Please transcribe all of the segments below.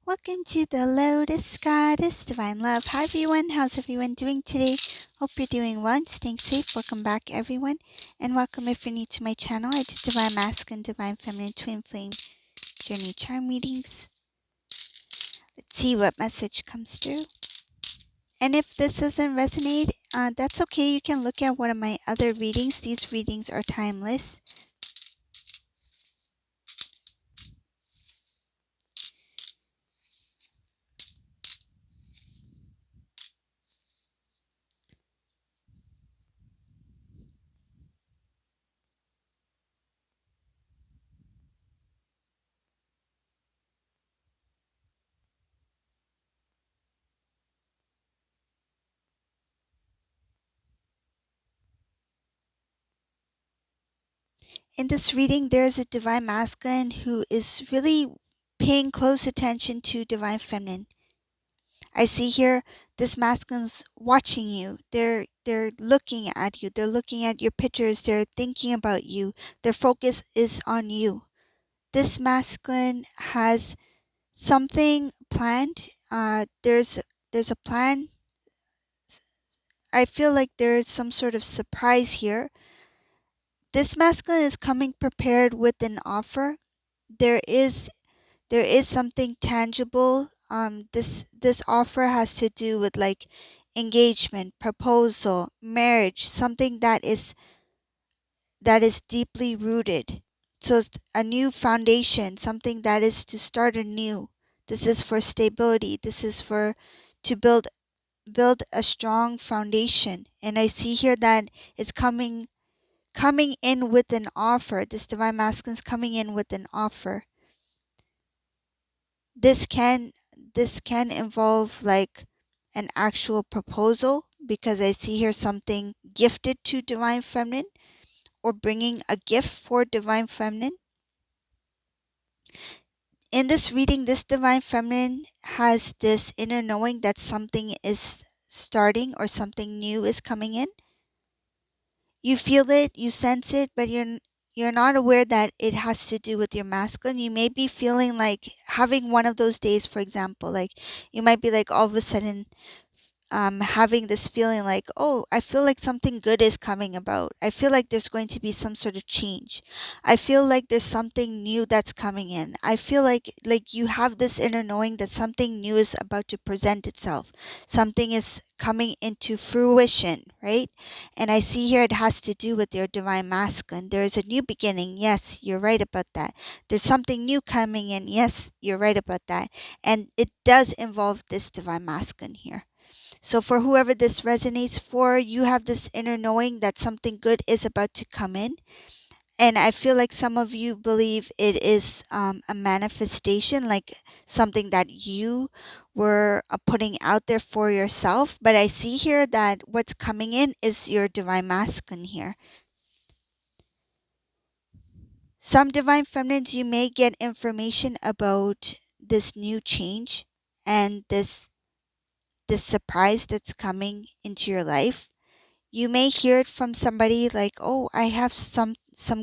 Welcome to the Lotus Goddess Divine Love. Hi everyone, how's everyone doing today? Hope you're doing well and staying safe. Welcome back everyone, and welcome if you're new to my channel. I do Divine Masculine, Divine Feminine, Twin Flame Journey Charm readings. Let's see what message comes through. And if this doesn't resonate, that's okay. You can look at one of my other readings. These readings are timeless. In this reading, there's a Divine Masculine who is really paying close attention to Divine Feminine. I see here this masculine's watching you. They're looking at you. They're looking at your pictures. They're thinking about you. Their focus is on you. This masculine has something planned. There's a plan. I feel like there is some sort of surprise here. This masculine is coming prepared with an offer. There is something tangible. This offer has to do with like engagement, proposal, marriage, something that is deeply rooted. So it's a new foundation, something that is to start anew. This is for stability. This is for to build a strong foundation. And I see here that it's coming in with an offer. This divine masculine is coming in with an offer. This can involve like an actual proposal, because I see here something gifted to divine feminine, or bringing a gift for divine feminine. In this reading, this divine feminine has this inner knowing that something is starting or something new is coming in. You feel it, you sense it, but you're not aware that it has to do with your masculine. You may be feeling like having one of those days, for example, like you might be like all of a sudden having this feeling like, oh, I feel like something good is coming about. I feel like there's going to be some sort of change. I feel like there's something new that's coming in. I feel like you have this inner knowing that something new is about to present itself. Something is coming into fruition, right? And I see here it has to do with your divine masculine. There is a new beginning. Yes, you're right about that. There's something new coming in. Yes, you're right about that. And it does involve this divine masculine here. So for whoever this resonates for, you have this inner knowing that something good is about to come in. And I feel like some of you believe it is a manifestation, like something that you were putting out there for yourself. But I see here that what's coming in is your divine masculine here. Some divine feminines, you may get information about this new change and this surprise that's coming into your life. You may hear it from somebody like, oh, I have some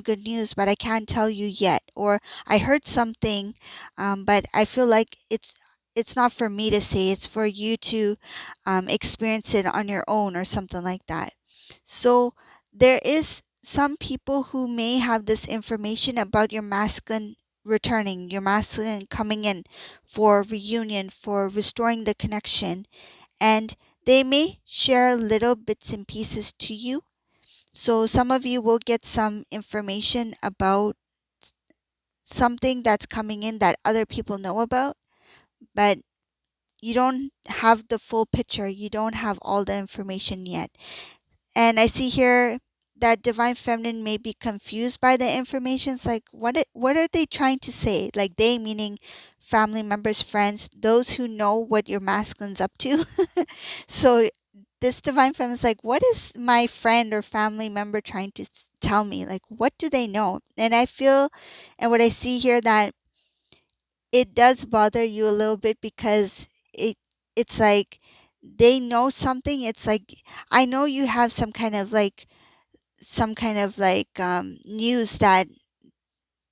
good news, but I can't tell you yet. Or I heard something, but I feel like it's not for me to say. It's for you to experience it on your own, or something like that. So there is some people who may have this information about your masculine returning, your masculine coming in for reunion, for restoring the connection, and they may share little bits and pieces to you. So some of you will get some information about something that's coming in that other people know about, but you don't have the full picture. You don't have all the information yet. And I see here that divine feminine may be confused by the information. It's like, what are they trying to say? Like, they meaning family members, friends, those who know what your masculine's up to. So this divine feminine is like, what is my friend or family member trying to tell me? Like, what do they know? And I feel, and what I see here, that it does bother you a little bit, because it's like they know something. It's like, I know you have some kind of like news that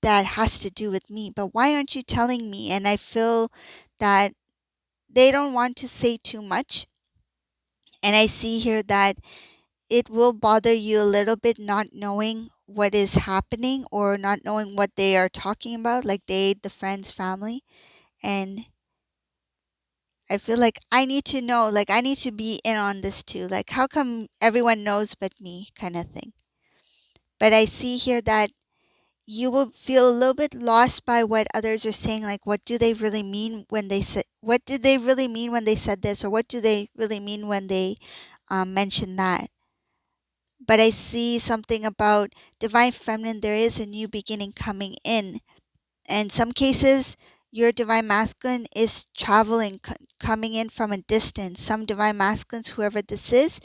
has to do with me, but why aren't you telling me? And I feel that they don't want to say too much. And I see here that it will bother you a little bit not knowing what is happening or not knowing what they are talking about, like the friend's family. And I feel like I need to know, like I need to be in on this too. Like, how come everyone knows but me, kind of thing. But I see here that you will feel a little bit lost by what others are saying. Like, what do they really mean when they said? What did they really mean when they said this, or what do they really mean when they mention that? But I see something about divine feminine. There is a new beginning coming in. And some cases, your divine masculine is traveling, coming in from a distance. Some divine masculines, whoever this is,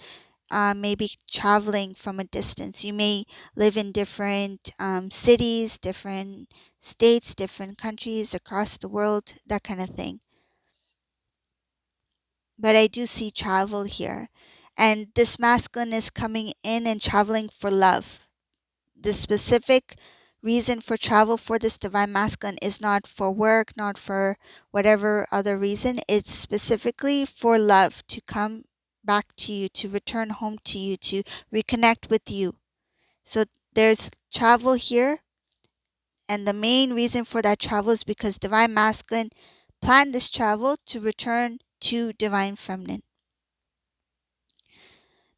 may be traveling from a distance. You may live in different cities, different states, different countries across the world, that kind of thing. But I do see travel here. And this masculine is coming in and traveling for love. The specific reason for travel for this divine masculine is not for work, not for whatever other reason. It's specifically for love, to come back to you, to return home to you, to reconnect with you. So there's travel here, and the main reason for that travel is because divine masculine planned this travel to return to divine feminine.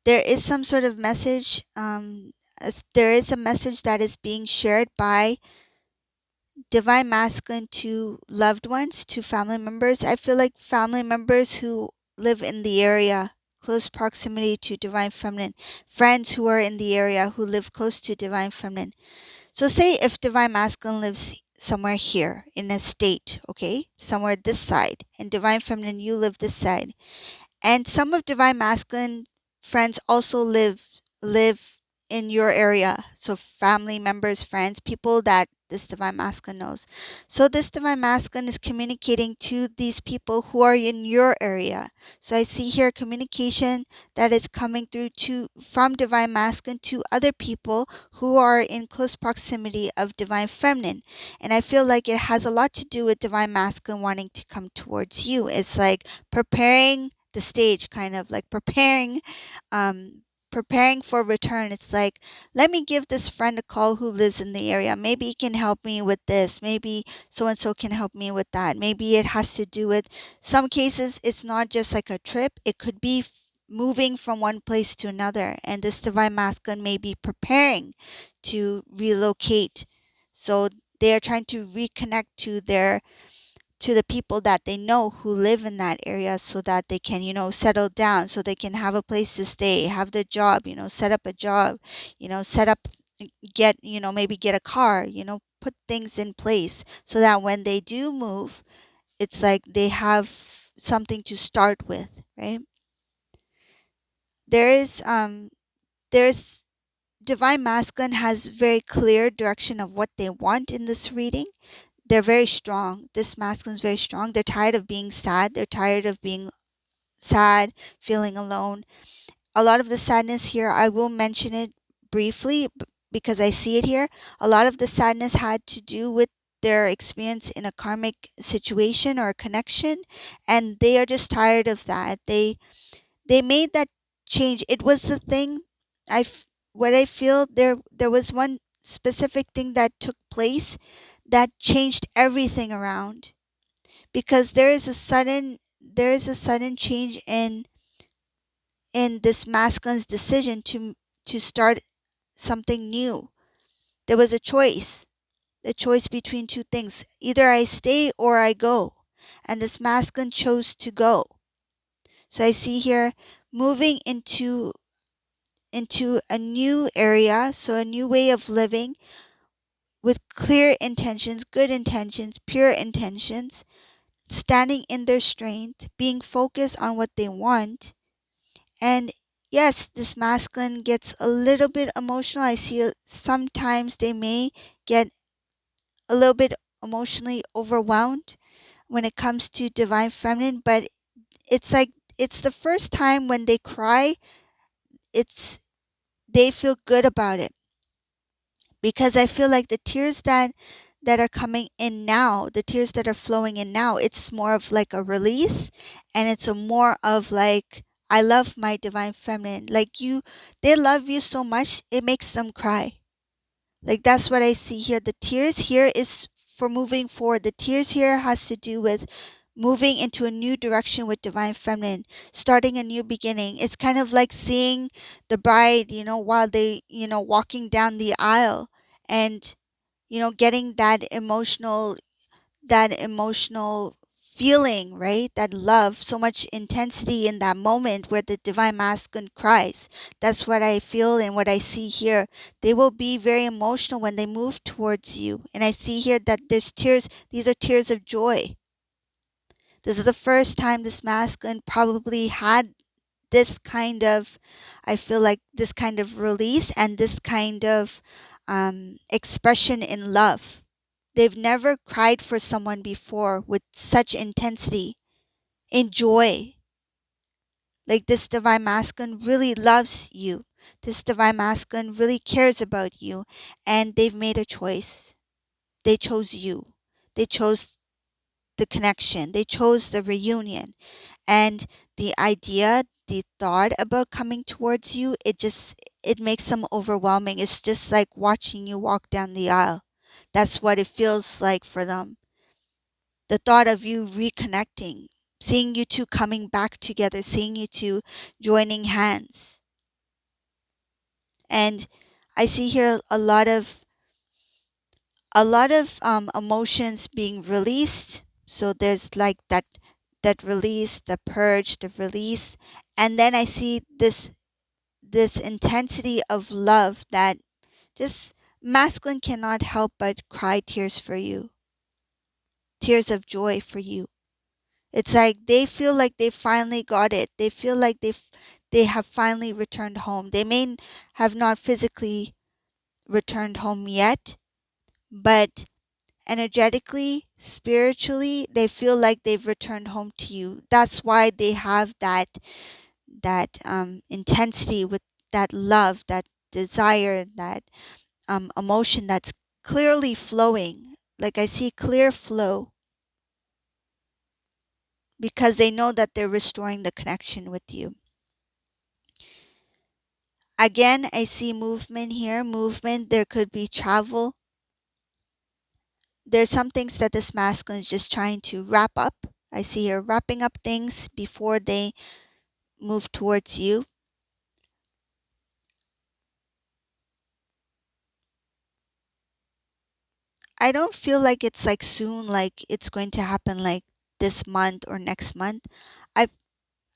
There is some sort of message, there is a message that is being shared by divine masculine to loved ones, to family members. I feel like family members who live in the area, close proximity to divine feminine, friends who are in the area who live close to divine feminine. So say if divine masculine lives somewhere here in a state, okay, somewhere this side, and divine feminine, you live this side. And some of divine masculine friends also live in your area. So family members, friends, people that this divine masculine knows. So this divine masculine is communicating to these people who are in your area. So I see here communication that is coming through to from divine masculine to other people who are in close proximity of divine feminine. And I feel like it has a lot to do with divine masculine wanting to come towards you. It's like preparing the stage, kind of like preparing for return. It's like, let me give this friend a call who lives in the area. Maybe he can help me with this. Maybe so and so can help me with that. Maybe it has to do with some cases. It's not just like a trip. It could be moving from one place to another. And this divine masculine may be preparing to relocate. So they are trying to reconnect to the people that they know who live in that area, so that they can, settle down, so they can have a place to stay, have the job, set up a job, set up, get, maybe get a car, put things in place so that when they do move, it's like they have something to start with, right? There's divine masculine has very clear direction of what they want in this reading. They're very strong. This masculine is very strong. They're tired of being sad. They're tired of being sad, feeling alone. A lot of the sadness here, I will mention it briefly because I see it here. A lot of the sadness had to do with their experience in a karmic situation or a connection, and they are just tired of that. They made that change. It was the thing. What I feel, there was one specific thing that took place that changed everything around, because there is a sudden change in this masculine's decision to start something new. There was a choice, the choice between two things: either I stay or I go, and this masculine chose to go. So I see here moving into a new area, so a new way of living with clear intentions, good intentions, pure intentions, standing in their strength, being focused on what they want. And yes, this masculine gets a little bit emotional. I see sometimes they may get a little bit emotionally overwhelmed when it comes to divine feminine, but it's like it's the first time when they cry, it's they feel good about it, because I feel like the tears that that are coming in now, the tears that are flowing in now, it's more of like a release, and it's a more of like, I love my divine feminine. Like they love you so much, it makes them cry. Like that's what I see here. The tears here is for moving forward. The tears here has to do with moving into a new direction with divine feminine, starting a new beginning. It's kind of like seeing the bride, while they, walking down the aisle, and getting that emotional feeling, right? That love, so much intensity in that moment where the divine masculine cries. That's what I feel and what I see here. They will be very emotional when they move towards you. And I see here that there's tears. These are tears of joy. This is the first time this masculine probably had this kind of, I feel like this kind of release and this kind of expression in love. They've never cried for someone before with such intensity, in joy. Like this divine masculine really loves you. This divine masculine really cares about you. And they've made a choice. They chose you. They chose the connection. They chose the reunion. And the idea, the thought about coming towards you, it makes them overwhelming. It's just like watching you walk down the aisle. That's what it feels like for them. The thought of you reconnecting, seeing you two coming back together, seeing you two joining hands. And I see here a lot of emotions being released. So there's like that release, the purge, the release, and then I see this intensity of love that just masculine cannot help but cry tears for you, tears of joy for you. It's like they feel like they finally got it. They feel like they have finally returned home. They may have not physically returned home yet, but energetically, spiritually, they feel like they've returned home to you. That's why they have that intensity with that love, that desire, that emotion that's clearly flowing. Like I see clear flow because they know that they're restoring the connection with you. Again, I see movement here. Movement, there could be travel. There's some things that this masculine is just trying to wrap up. I see her wrapping up things before they move towards you. I don't feel like it's like soon, like it's going to happen like this month or next month. I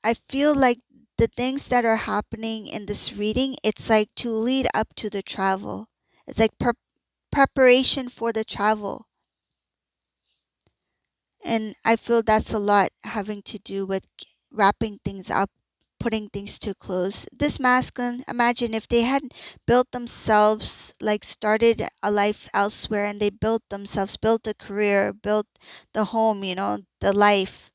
I feel like the things that are happening in this reading, it's like to lead up to the travel. It's like preparation for the travel. And I feel that's a lot having to do with wrapping things up, putting things to close. This masculine, imagine if they had built themselves, like started a life elsewhere, and they built themselves, built a career, built the home, the life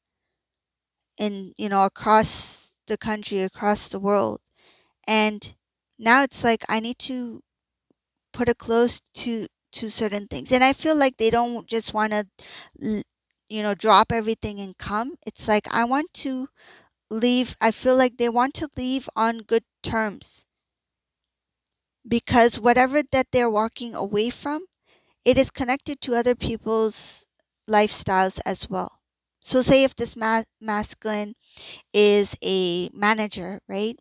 in, across the country, across the world. And now it's like I need to put a close to certain things. And I feel like they don't just want to drop everything and come. It's like I want to leave. I feel like they want to leave on good terms, because whatever that they're walking away from, it is connected to other people's lifestyles as well. So say if this masculine is a manager, right?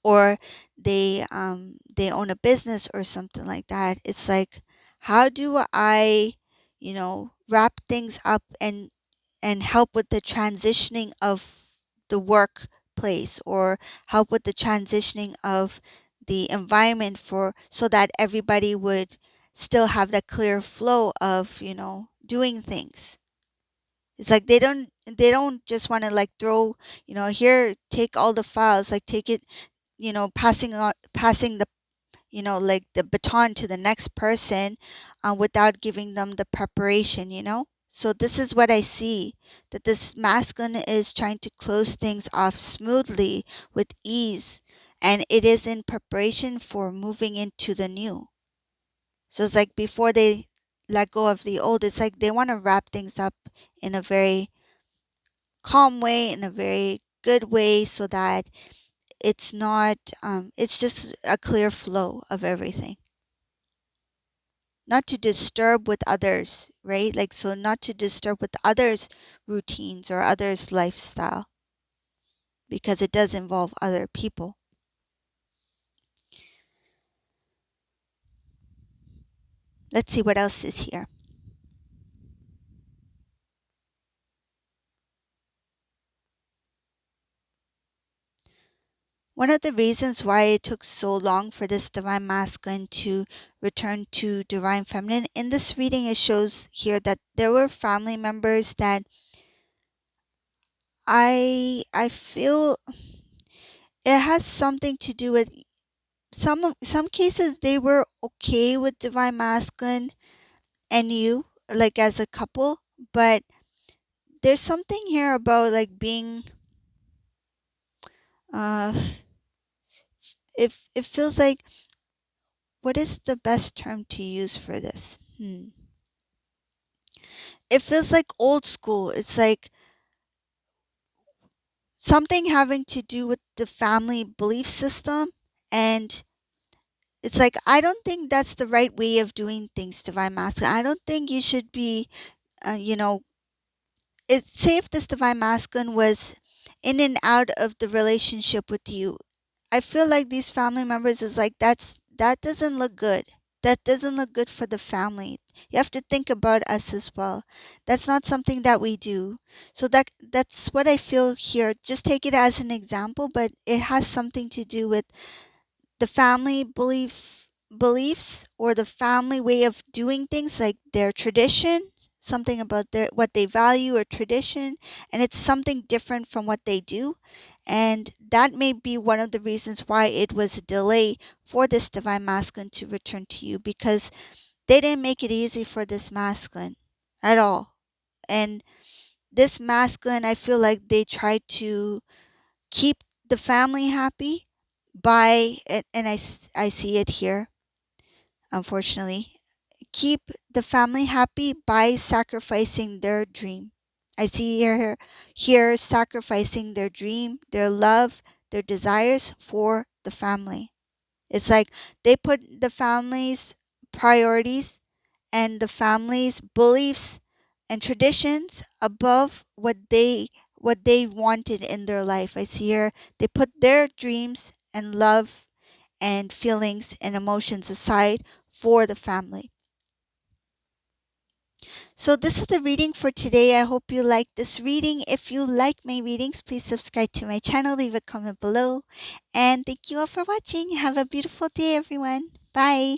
Or they own a business or something like that. It's like, how do I, wrap things up and help with the transitioning of the workplace, or help with the transitioning of the environment, for so that everybody would still have that clear flow of, doing things. It's like they don't just want to like throw, here, take all the files, like take it, passing the, like the baton to the next person, without giving them the preparation. So this is what I see, that this masculine is trying to close things off smoothly with ease, and it is in preparation for moving into the new. So it's like before they let go of the old. It's like they want to wrap things up in a very calm way, in a very good way, so that it's not, it's just a clear flow of everything. Not to disturb with others, right? Like, so not to disturb with others' routines or others' lifestyle, because it does involve other people. Let's see what else is here. One of the reasons why it took so long for this divine masculine to return to divine feminine, in this reading, it shows here that there were family members that I feel it has something to do with some cases they were okay with divine masculine and you, like as a couple, but there's something here about like being, uh it feels like, what is the best term to use for this? It feels like old school. It's like something having to do with the family belief system. And it's like, I don't think that's the right way of doing things, divine masculine. I don't think you should be, you know, it's, say if this divine masculine was in and out of the relationship with you, I feel like these family members is like, that doesn't look good. That doesn't look good for the family. You have to think about us as well. That's not something that we do. So that's what I feel here. Just take it as an example, but it has something to do with the family beliefs, or the family way of doing things, like their tradition, something about their what they value or tradition, and it's something different from what they do. And that may be one of the reasons why it was a delay for this divine masculine to return to you, because they didn't make it easy for this masculine at all. And this masculine, I feel like they tried to keep the family happy by, and I see it here, unfortunately, keep the family happy by sacrificing their dream. I see here sacrificing their dream, their love, their desires for the family. It's like they put the family's priorities and the family's beliefs and traditions above what they wanted in their life. I see here they put their dreams and love and feelings and emotions aside for the family. So this is the reading for today. I hope you like this reading. If you like my readings, please subscribe to my channel, leave a comment below, and thank you all for watching. Have a beautiful day, everyone. Bye.